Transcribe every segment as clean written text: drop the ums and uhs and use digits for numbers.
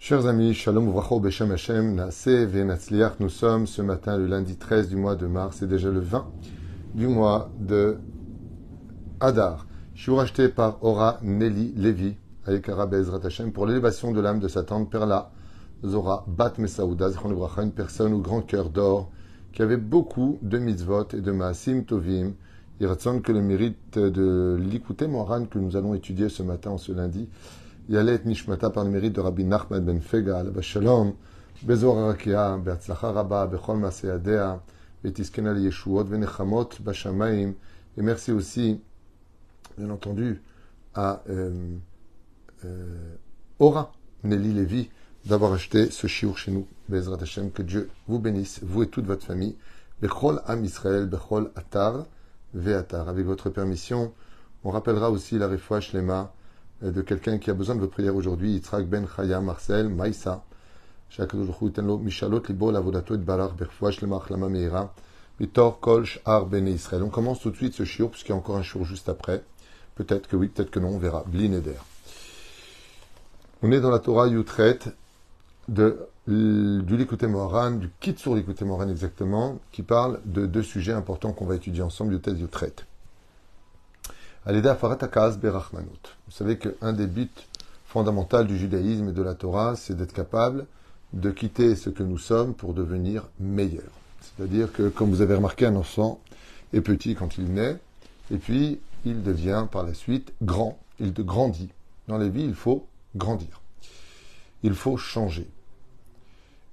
Chers amis, Shalom Uvracho Beshem Hashem, Naaseh Ve'natzliach, nous sommes ce matin le lundi 13 du mois de mars, c'est déjà le 20 du mois de Hadar. Je suis racheté par Ora Nelly Levi, avec Rabbi Ezrat Hashem, pour l'élévation de l'âme de sa tante Perla Zora Bat Mesaouda, Zichron Uvracha, une personne au grand cœur d'or, qui avait beaucoup de mitzvot et de maasim tovim. Il raconte que le mérite de l'Ikouté Moharan que nous allons étudier ce matin, ce lundi, Yalet Nishmata par le mérite de Rabbi Nachman ben Fega, Alaba Shalom, Bezor Arakia, Beatzlacha Rabba, Bechol Maseadea, Betiskena Yeshuot, Venechamot, Bashamaim. Et merci aussi, bien entendu, à Ora Nelly Levi d'avoir acheté ce chiour chez nous. Bezrat Hashem, que Dieu vous bénisse, vous et toute votre famille. Bechol Am Israël, Bechol Atar, Ve'atar. Avec votre permission, on rappellera aussi la Refoua Shlema de quelqu'un qui a besoin de vos prières aujourd'hui, Yitzhak Ben Chaya Marcel Maïsa, Shakadosh Baruch Hu iten lo mishalot libo lavodato et barach berfoua shlema achlama meira mitor kol sh'ar bnei Israël. On commence tout de suite ce shiur, puisqu'il y a encore un shiur juste après. Peut-être que oui, peut-être que non, on verra. Bli neder. On est dans la Torah Yutret du Likutei Moharan, du Kitsur Likutei Moharan exactement, qui parle de deux sujets importants qu'on va étudier ensemble, Yutret. Aleda Afarat Hakaz Berachmanut. Vous savez qu'un des buts fondamentaux du judaïsme et de la Torah, c'est d'être capable de quitter ce que nous sommes pour devenir meilleur. C'est-à-dire que, comme vous avez remarqué, un enfant est petit quand il naît, et puis il devient par la suite grand, il grandit. Dans la vie, il faut grandir. Il faut changer.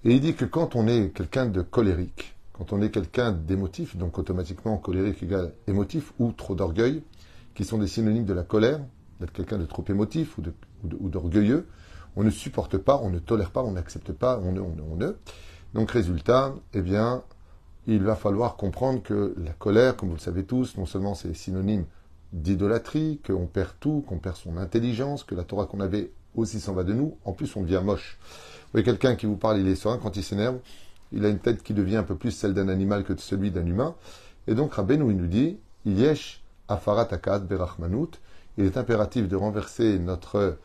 Et il dit que quand on est quelqu'un de colérique, quand on est quelqu'un d'émotif, donc automatiquement colérique égale émotif, ou trop d'orgueil, qui sont des synonymes de la colère, d'être quelqu'un de trop émotif ou d'orgueilleux, on ne supporte pas, on ne tolère pas, on n'accepte pas, on ne. Donc résultat, eh bien, il va falloir comprendre que la colère, comme vous le savez tous, non seulement c'est synonyme d'idolâtrie, qu'on perd tout, qu'on perd son intelligence, que la Torah qu'on avait aussi s'en va de nous, en plus on devient moche. Vous voyez quelqu'un qui vous parle, il est serein, quand il s'énerve, il a une tête qui devient un peu plus celle d'un animal que celui d'un humain. Et donc Rabbeinu, il nous dit, Yesh Afarat Hakaz Berachmanut, il est impératif de renverser notre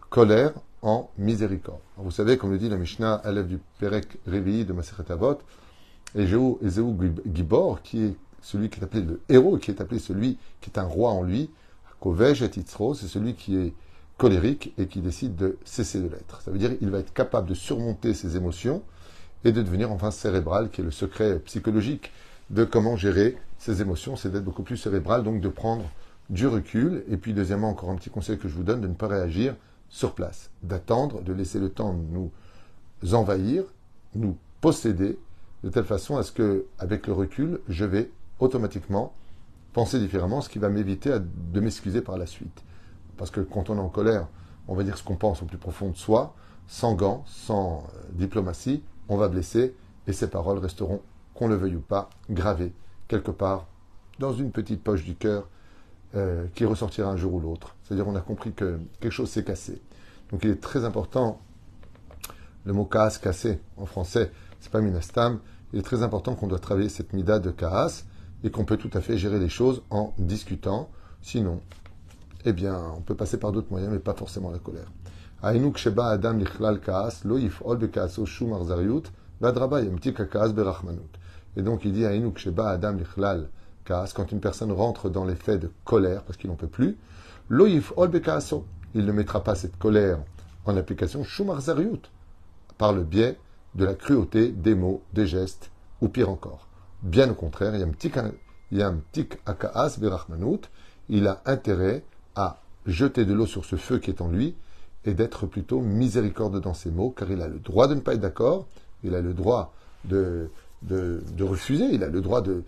colère en miséricorde. Alors vous savez, comme le dit la Mishnah, élève du Perek Revi'i de Masechet Avot, Ezeu Gibor, qui est celui qui est appelé le héros, qui est appelé celui qui est un roi en lui, Kovesh et Yitzro, c'est celui qui est colérique et qui décide de cesser de l'être. Ça veut dire qu'il va être capable de surmonter ses émotions et de devenir enfin cérébral, qui est le secret psychologique de comment gérer ses émotions, c'est d'être beaucoup plus cérébral, donc de prendre du recul. Et puis deuxièmement, encore un petit conseil que je vous donne, de ne pas réagir sur place, d'attendre, de laisser le temps de nous envahir, nous posséder, de telle façon à ce que, avec le recul, je vais automatiquement penser différemment, ce qui va m'éviter de m'excuser par la suite. Parce que quand on est en colère, on va dire ce qu'on pense au plus profond de soi, sans gants, sans diplomatie, on va blesser et ces paroles resteront, qu'on le veuille ou pas, gravées quelque part dans une petite poche du cœur qui ressortira un jour ou l'autre. C'est-à-dire on a compris que quelque chose s'est cassé. Donc il est très important, le mot kaas, cassé en français, c'est pas minastam, il est très important qu'on doit travailler cette mida de kaas et qu'on peut tout à fait gérer les choses en discutant. Sinon, eh bien, on peut passer par d'autres moyens, mais pas forcément la colère. Aïnouk sheba adam lichlal kaas, lo yif'ol bekaaso shum arzariut, vadraba yemtik kaas berachmanut. Et donc il dit Aïnouk sheba adam lichlal kaas, quand une personne rentre dans l'effet de colère, parce qu'il n'en peut plus, lo yif'ol bekaaso, il ne mettra pas cette colère en application shum arzariut, par le biais de la cruauté des mots, des gestes, ou pire encore. Bien au contraire, yamtik akaas berachmanut, il a intérêt à jeter de l'eau sur ce feu qui est en lui et d'être plutôt miséricordieux dans ses mots, car il a le droit de ne pas être d'accord, il a le droit de refuser, il a le droit de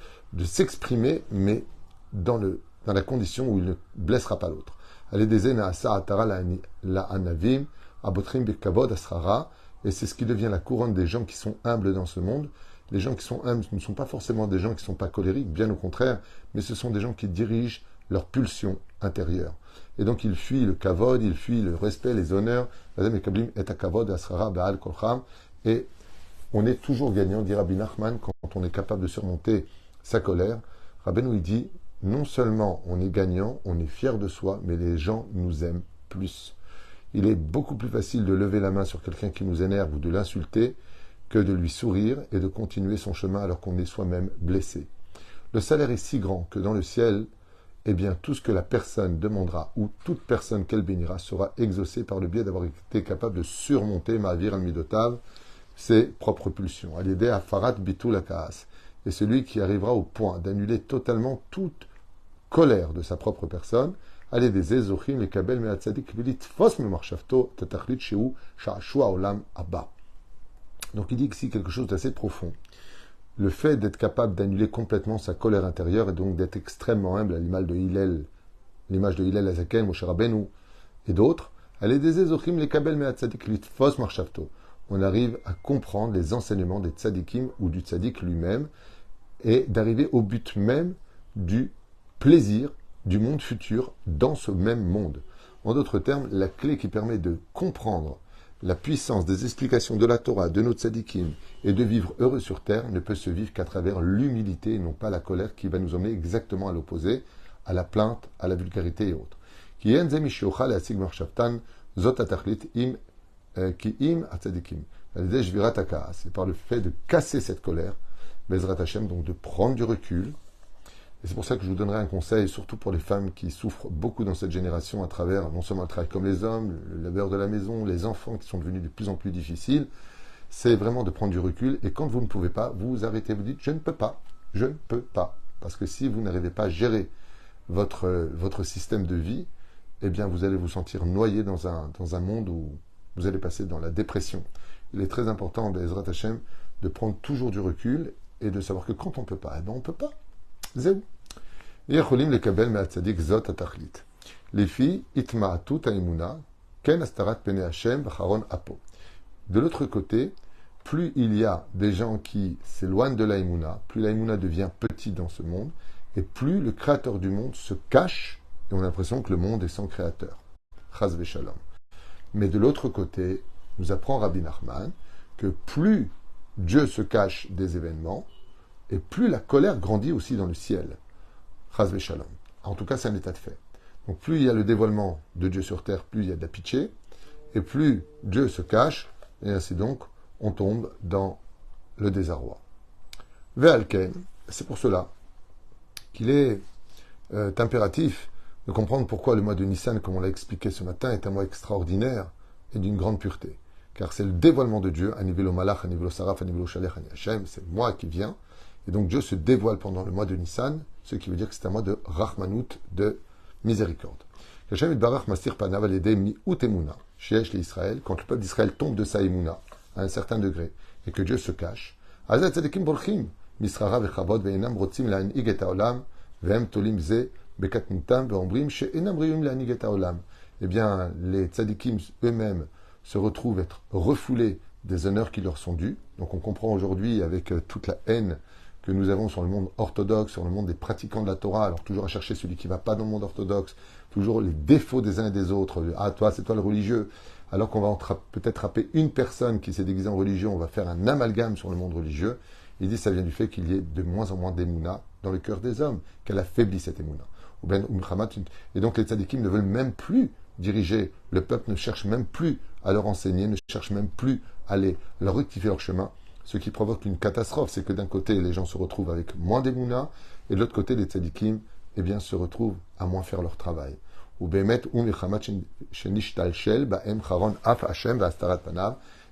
s'exprimer, mais dans la condition où il ne blessera pas l'autre. Et c'est ce qui devient la couronne des gens qui sont humbles dans ce monde. Les gens qui sont humbles ne sont pas forcément des gens qui ne sont pas colériques, bien au contraire, mais ce sont des gens qui dirigent leur pulsion intérieure. Et donc il fuit le kavod, il fuit le respect, les honneurs. Et on est toujours gagnant, dit Rabbi Nachman, quand on est capable de surmonter sa colère. Rabbeinu, il dit, non seulement on est gagnant, on est fier de soi, mais les gens nous aiment plus. Il est beaucoup plus facile de lever la main sur quelqu'un qui nous énerve ou de l'insulter que de lui sourire et de continuer son chemin alors qu'on est soi-même blessé. Le salaire est si grand que dans le ciel, eh bien, tout ce que la personne demandera ou toute personne qu'elle bénira sera exaucé par le biais d'avoir été capable de surmonter Ma'avir al-Midotav, ses propres pulsions. À l'aider à Farat Bitul Akaas. Et celui qui arrivera au point d'annuler totalement toute colère de sa propre personne, allez des Ezochim, les Kabel, Me'atzadik, Vilit, Fos, Memarchavto, Tatachlit, Shehu, Sha'ashua, Olam, Abba. Donc il dit ici quelque chose d'assez profond. Le fait d'être capable d'annuler complètement sa colère intérieure et donc d'être extrêmement humble à l'image de Hillel Azaken, Moshe Rabbeinu et d'autres, allez des Ezochim, les Kabel, Me'atzadik, Vilit, Fos, Marchavto. On arrive à comprendre les enseignements des tzadikim ou du tzadik lui-même et d'arriver au but même du plaisir du monde futur dans ce même monde. En d'autres termes, la clé qui permet de comprendre la puissance des explications de la Torah, de nos tzadikim, et de vivre heureux sur terre ne peut se vivre qu'à travers l'humilité et non pas la colère qui va nous emmener exactement à l'opposé, à la plainte, à la vulgarité et autres. Ki en zemi sheochal asig marchavtan zot atachlit im ki im atzadikim. C'est par le fait de casser cette colère, Bezrat Hashem, donc de prendre du recul. Et c'est pour ça que je vous donnerai un conseil, surtout pour les femmes qui souffrent beaucoup dans cette génération à travers non seulement le travail comme les hommes, le labeur de la maison, les enfants qui sont devenus de plus en plus difficiles, c'est vraiment de prendre du recul. Et quand vous ne pouvez pas, vous vous arrêtez, vous dites « je ne peux pas, je ne peux pas ». Parce que si vous n'arrivez pas à gérer votre système de vie, eh bien vous allez vous sentir noyé dans un monde où vous allez passer dans la dépression. Il est très important, Bezrat Hashem, de prendre toujours du recul et de savoir que quand on ne peut pas, eh bien on ne peut pas. Zéou. Les filles, itma'atu ta'imuna, ken astarat pene Hashem v'charon apo. De l'autre côté, plus il y a des gens qui s'éloignent de l'aïmouna, plus l'aïmouna devient petit dans ce monde, et plus le créateur du monde se cache, et on a l'impression que le monde est sans créateur. Chas v'shalom. Mais de l'autre côté, nous apprend Rabbi Nachman que plus Dieu se cache des événements, et plus la colère grandit aussi dans le ciel. Chas v'shalom. En tout cas, c'est un état de fait. Donc plus il y a le dévoilement de Dieu sur terre, plus il y a de la pitié, et plus Dieu se cache, et ainsi donc, on tombe dans le désarroi. Ve'alken, c'est pour cela qu'il est impératif de comprendre pourquoi le mois de Nissan, comme on l'a expliqué ce matin, est un mois extraordinaire et d'une grande pureté. Car c'est le dévoilement de Dieu, à niveau malach, à niveau saraf, à niveau shalech, à niveau Hashem, c'est le mois qui vient. Et donc Dieu se dévoile pendant le mois de Nissan, ce qui veut dire que c'est un mois de Rahmanout, de miséricorde. Hashem itbarach mastir panav al-edei mi'ut emuna, sheyesh l'Israël, quand le peuple d'Israël tombe de sa emuna, à un certain degré, et que Dieu se cache, azat tzadikim borchim, misrara vechavod ve'enam rotzim la'an'ig et ha'olam, ve'em tolim ze bekatnutam ve'ombrim she'enam riyum la'an'ig et ha'olam. Eh bien, les tzadikim eux-mêmes se retrouvent être refoulés des honneurs qui leur sont dus. Donc on comprend aujourd'hui, avec toute la haine que nous avons sur le monde orthodoxe, sur le monde des pratiquants de la Torah, alors toujours à chercher celui qui ne va pas dans le monde orthodoxe, toujours les défauts des uns et des autres. Ah, toi, c'est toi le religieux. Alors qu'on va peut-être frapper une personne qui s'est déguisée en religieux, on va faire un amalgame sur le monde religieux. Il dit que ça vient du fait qu'il y ait de moins en moins d'émouna dans le cœur des hommes, qu'elle affaiblit cette émouna. Et donc les tzadikim ne veulent même plus diriger, le peuple ne cherche même plus à leur enseigner, ne cherche même plus à leur rectifier leur chemin. Ce qui provoque une catastrophe, c'est que d'un côté, les gens se retrouvent avec moins d'émouna, et de l'autre côté, les tzadikim, eh bien, se retrouvent à moins faire leur travail.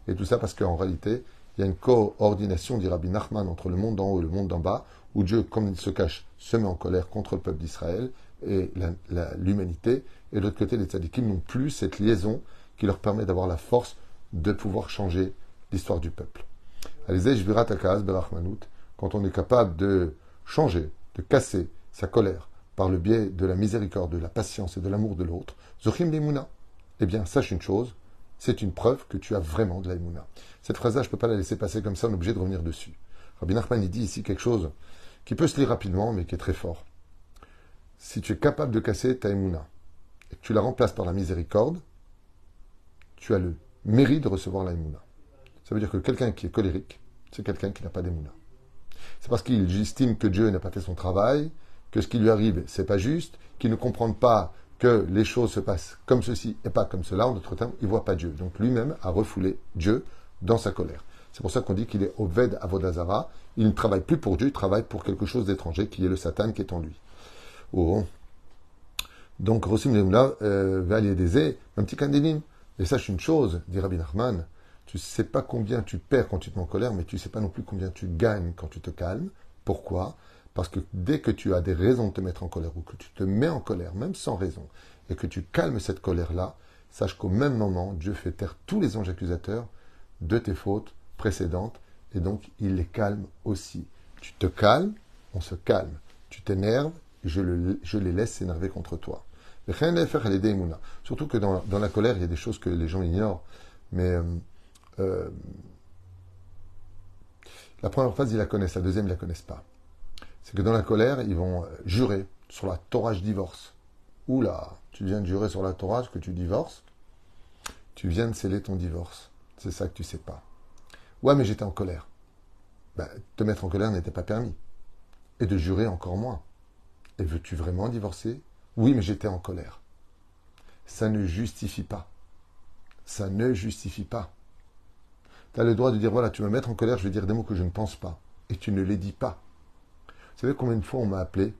Et tout ça parce qu'en réalité, il y a une coordination, dit Rabbi Nachman, entre le monde d'en haut et le monde d'en bas, où Dieu, comme il se cache, se met en colère contre le peuple d'Israël et l'humanité, et de l'autre côté, les tzadikim n'ont plus cette liaison qui leur permet d'avoir la force de pouvoir changer l'histoire du peuple. Quand on est capable de changer, de casser sa colère par le biais de la miséricorde, de la patience et de l'amour de l'autre, Zochim l'Emouna, eh bien, sache une chose, c'est une preuve que tu as vraiment de l'Emouna. Cette phrase-là, je ne peux pas la laisser passer comme ça, on est obligé de revenir dessus. Rabbi Nachman, il dit ici quelque chose qui peut se lire rapidement, mais qui est très fort. Si tu es capable de casser ta Emouna, et que tu la remplaces par la miséricorde, tu as le mérite de recevoir la Emouna. Ça veut dire que quelqu'un qui est colérique, c'est quelqu'un qui n'a pas d'émouna. C'est parce qu'il estime que Dieu n'a pas fait son travail, que ce qui lui arrive, c'est pas juste, qu'il ne comprend pas que les choses se passent comme ceci et pas comme cela, en d'autres termes, il ne voit pas Dieu. Donc lui-même a refoulé Dieu dans sa colère. C'est pour ça qu'on dit qu'il est Oved Avodazara. Il ne travaille plus pour Dieu, il travaille pour quelque chose d'étranger, qui est le Satan qui est en lui. Oh. Donc, Rosim Lemoula, Valiédézé, un petit candilim. Et sache une chose, dit Rabbi Nachman, tu ne sais pas combien tu perds quand tu te mets en colère, mais tu ne sais pas non plus combien tu gagnes quand tu te calmes. Pourquoi ? Parce que dès que tu as des raisons de te mettre en colère, ou que tu te mets en colère, même sans raison, et que tu calmes cette colère-là, sache qu'au même moment, Dieu fait taire tous les anges accusateurs de tes fautes précédentes, et donc il les calme aussi. Tu te calmes, on se calme. Tu t'énerves, je les laisse s'énerver contre toi. Surtout que dans la colère, il y a des choses que les gens ignorent. Mais la première phrase, ils la connaissent. La deuxième, ils ne la connaissent pas. C'est que dans la colère, ils vont jurer sur la Torah, je divorce. Oula, tu viens de jurer sur la Torah que tu divorces. Tu viens de sceller ton divorce. C'est ça que tu ne sais pas. Ouais, mais j'étais en colère. Ben, te mettre en colère n'était pas permis. Et de jurer encore moins. Et veux-tu vraiment divorcer ? Oui, mais j'étais en colère. Ça ne justifie pas. Ça ne justifie pas. Tu as le droit de dire, voilà, tu vas me mettre en colère, je vais dire des mots que je ne pense pas. Et tu ne les dis pas. Vous savez combien de fois on m'a appelé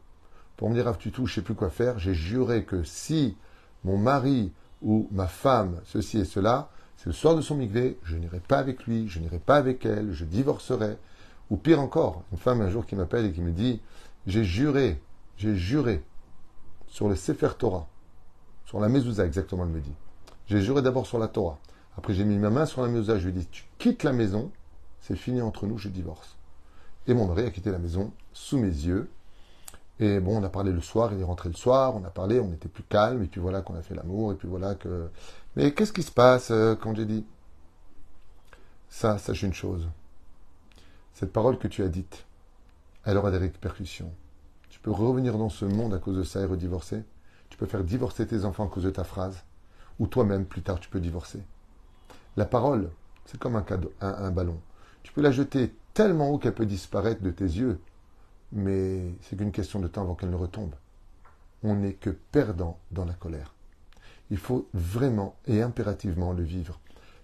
pour me dire, Rav Tutu, je ne sais plus quoi faire. J'ai juré que si mon mari ou ma femme, ceci et cela, c'est le soir de son mikvé, je n'irai pas avec lui, je n'irai pas avec elle, je divorcerai. Ou pire encore, une femme un jour qui m'appelle et qui me dit, j'ai juré sur le Sefer Torah, sur la Mezouza exactement, elle me dit. J'ai juré d'abord sur la Torah. Après, j'ai mis ma main sur la Mezouza, je lui ai dit, tu quittes la maison, c'est fini entre nous, je divorce. Et mon mari a quitté la maison sous mes yeux. Et bon, on a parlé le soir, il est rentré le soir, on a parlé, on était plus calme, et puis voilà qu'on a fait l'amour, et puis voilà que... Mais qu'est-ce qui se passe quand j'ai dit ça, sache une chose. Cette parole que tu as dite, elle aura des répercussions. Tu peux revenir dans ce monde à cause de ça et redivorcer. Tu peux faire divorcer tes enfants à cause de ta phrase. Ou toi-même, plus tard, tu peux divorcer. La parole, c'est comme un cadeau, un ballon. Tu peux la jeter tellement haut qu'elle peut disparaître de tes yeux. Mais c'est qu'une question de temps avant qu'elle ne retombe. On n'est que perdant dans la colère. Il faut vraiment et impérativement le vivre.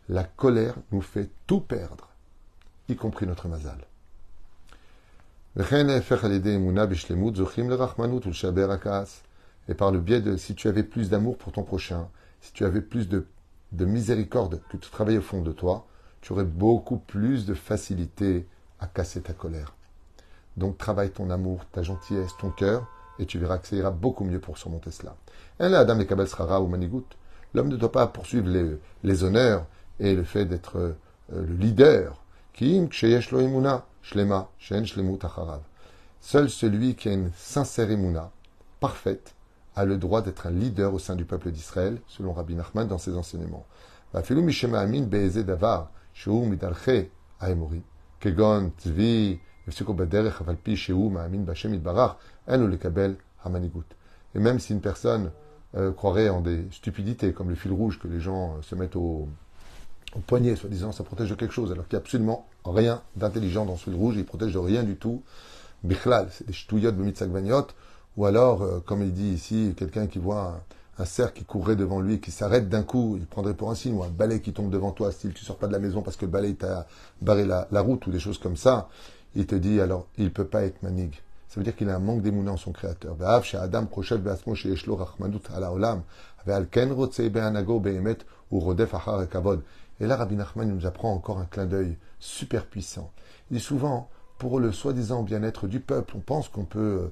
La colère nous fait tout perdre, y compris notre mazal. Et par le biais de, si tu avais plus d'amour pour ton prochain, si tu avais plus de miséricorde que tu travailles au fond de toi, tu aurais beaucoup plus de facilité à casser ta colère. Donc travaille ton amour, ta gentillesse, ton cœur, et tu verras que ça ira beaucoup mieux pour surmonter cela. L'homme ne doit pas poursuivre les honneurs et le fait d'être le leader. Seul celui qui a une sincère émouna, parfaite, a le droit d'être un leader au sein du peuple d'Israël, selon Rabbi Nachman dans ses enseignements. Et même si une personne croirait en des stupidités, comme le fil rouge que les gens se mettent au poignet, soi-disant, ça protège de quelque chose, alors qu'il n'y a absolument rien d'intelligent dans ce fil rouge, il protège de rien du tout. Bichlal, c'est des ch'touillottes, b'mitzakvaniot, ou alors, comme il dit ici, quelqu'un qui voit un cerf qui courrait devant lui et qui s'arrête d'un coup, il prendrait pour un signe, ou un balai qui tombe devant toi, style tu sors pas de la maison parce que le balai t'a barré la route, ou des choses comme ça, il te dit, alors, il ne peut pas être manig. Ça veut dire qu'il a un manque d'émouna en son créateur. Et là, Rabbi Nachman nous apprend encore un clin d'œil super puissant. Il dit souvent, pour le soi-disant bien-être du peuple, on pense qu'on peut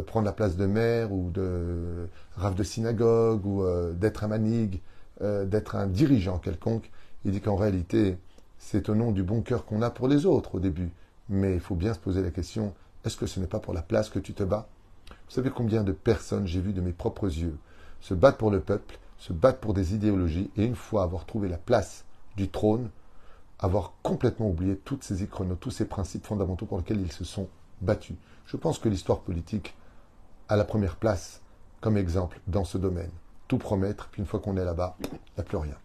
prendre la place de maire ou de rave de synagogue ou d'être un manig, d'être un dirigeant quelconque. Il dit qu'en réalité, c'est au nom du bon cœur qu'on a pour les autres au début. Mais il faut bien se poser la question, est-ce que ce n'est pas pour la place que tu te bats ? Vous savez combien de personnes j'ai vu de mes propres yeux se battre pour le peuple, se battre pour des idéologies, et une fois avoir trouvé la place du trône, avoir complètement oublié toutes ces ichronos, tous ces principes fondamentaux pour lesquels ils se sont battus. Je pense que l'histoire politique a la première place comme exemple dans ce domaine. Tout promettre, puis une fois qu'on est là-bas, il n'y a plus rien.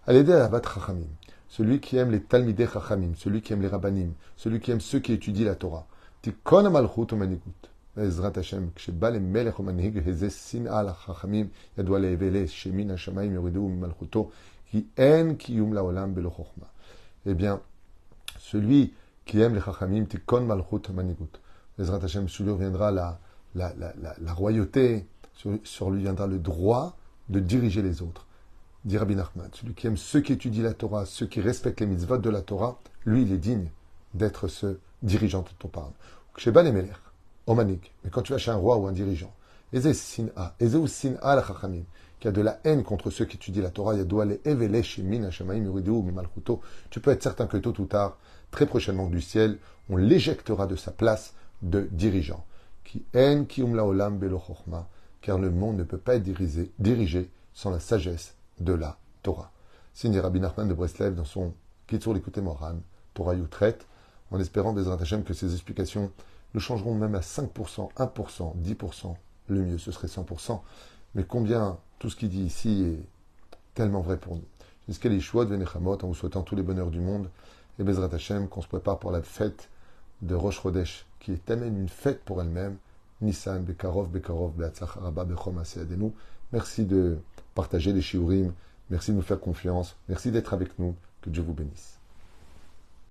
Allez à la bat Chachamim, celui qui aime les Talmidei Chachamim, celui qui aime les Rabbanim, celui qui aime ceux qui étudient la Torah. Tikon Malchut Manigut. בעזרת השם, כשבא למלך או מנהיג, איזה שנאה לחכמים, ידוע להבלה, שמן השמיים יורידו ממלכותו, כי אין קיום לעולם בלא חוכמה. Eh bien, celui qui aime les chachamim, tikon malchut manigut. Bezrat Hashem, sur lui viendra la royauté, sur lui viendra le droit de diriger les autres. Dit Rabbi Nachman, celui qui aime ceux qui étudient la Torah, ceux qui respectent les mitzvot de la Torah, lui, il est digne d'être ce dirigeant de ton parle. Sheba les melech, omanik, mais quand tu vas chez un roi ou un dirigeant, Eze sin'a, Eze ou sin'a la chachamim, qui a de la haine contre ceux qui étudient la Torah, Yadoua le evele shemin hashamaim yuridou mimalchuto, tu peux être certain que tôt ou tard, très prochainement du ciel, on l'éjectera de sa place de dirigeant. Qui haine kium laolam belo chochma, car le monde ne peut pas être dirigé sans la sagesse de la Torah. Signe Rabbi Nachman de Breslev dans son Kitzur Likutei Moharan, Torah Yutret, en espérant Bezrat Hashem que ces explications le changeront même à 5%, 1%, 10%, le mieux ce serait 100%, mais combien tout ce qu'il dit ici est tellement vrai pour nous. Jusqu'à l'Ishuot Venechamot, en vous souhaitant tous les bonheurs du monde, et Bezrat Hashem, qu'on se prépare pour la fête de Rosh Chodesh, qui est elle-même une fête pour elle-même, Nissan, Bekarov, Beatzach, Araba, Bechom, Aseadenu. Merci de partager les shiurim, merci de nous faire confiance, merci d'être avec nous, que Dieu vous bénisse.